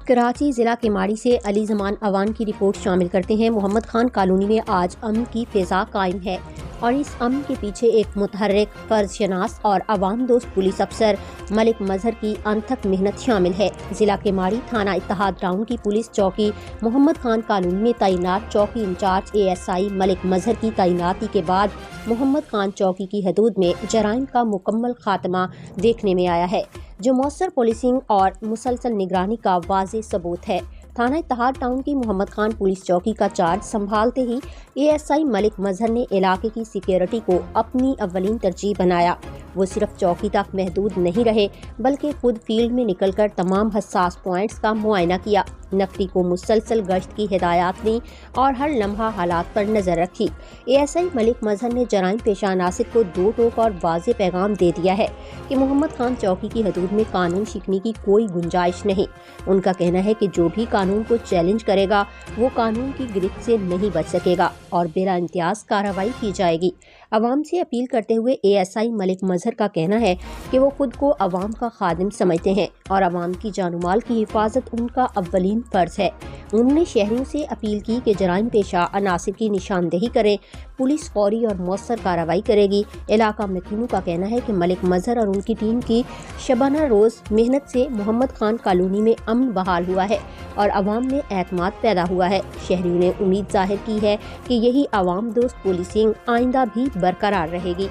کراچی ضلع کیماڑی سے علی زمان اوان کی رپورٹ شامل کرتے ہیں۔ محمد خان کالونی میں آج امن کی فضا قائم ہے اور اس امن کے پیچھے ایک متحرک، فرض شناس اور عوام دوست پولیس افسر ملک مظہر کی انتھک محنت شامل ہے۔ ضلع کیماڑی تھانہ اتحاد ٹاؤن کی پولیس چوکی محمد خان کالونی میں تعینات چوکی انچارج ASI ملک مظہر کی تعیناتی کے بعد محمد خان چوکی کی حدود میں جرائم کا مکمل خاتمہ دیکھنے میں آیا ہے، جو مؤثر پولیسنگ اور مسلسل نگرانی کا واضح ثبوت ہے۔ تھانہ اتحاد ٹاؤن کی محمد خان پولیس چوکی کا چارج سنبھالتے ہی ASI ملک مظہر نے علاقے کی سیکیورٹی کو اپنی اولین ترجیح بنایا۔ وہ صرف چوکی تک محدود نہیں رہے بلکہ خود فیلڈ میں نکل کر تمام حساس پوائنٹس کا معائنہ کیا، نفری کو مسلسل گشت کی ہدایات دیں اور ہر لمحہ حالات پر نظر رکھی۔ ASI ملک مظہر نے جرائم پیشہ عناصر کو دو ٹوک اور واضح پیغام دے دیا ہے کہ محمد خان چوکی کی حدود میں قانون شکنی کی کوئی گنجائش نہیں۔ ان کا کہنا ہے کہ جو بھی قانون کو چیلنج کرے گا وہ قانون کی گرفت سے نہیں بچ سکے گا اور بلا امتیاز کارروائی کی جائے گی۔ عوام سے اپیل کرتے ہوئے ASI ملک مظہر کا کہنا ہے کہ وہ خود کو عوام کا خادم سمجھتے ہیں اور عوام کی جان و مال کی حفاظت ان کا اولین فرض ہے۔ انہوں نے شہریوں سے اپیل کی کہ جرائم پیشہ عناصر کی نشاندہی کریں، پولیس فوری اور مؤثر کارروائی کرے گی۔ علاقہ مکینوں کا کہنا ہے کہ ملک مظہر اور ان کی ٹیم کی شبانہ روز محنت سے محمد خان کالونی میں امن بحال ہوا ہے اور عوام میں اعتماد پیدا ہوا ہے۔ شہریوں نے امید ظاہر کی ہے کہ یہی عوام دوست پولیسنگ آئندہ بھی برقرار رہے گی۔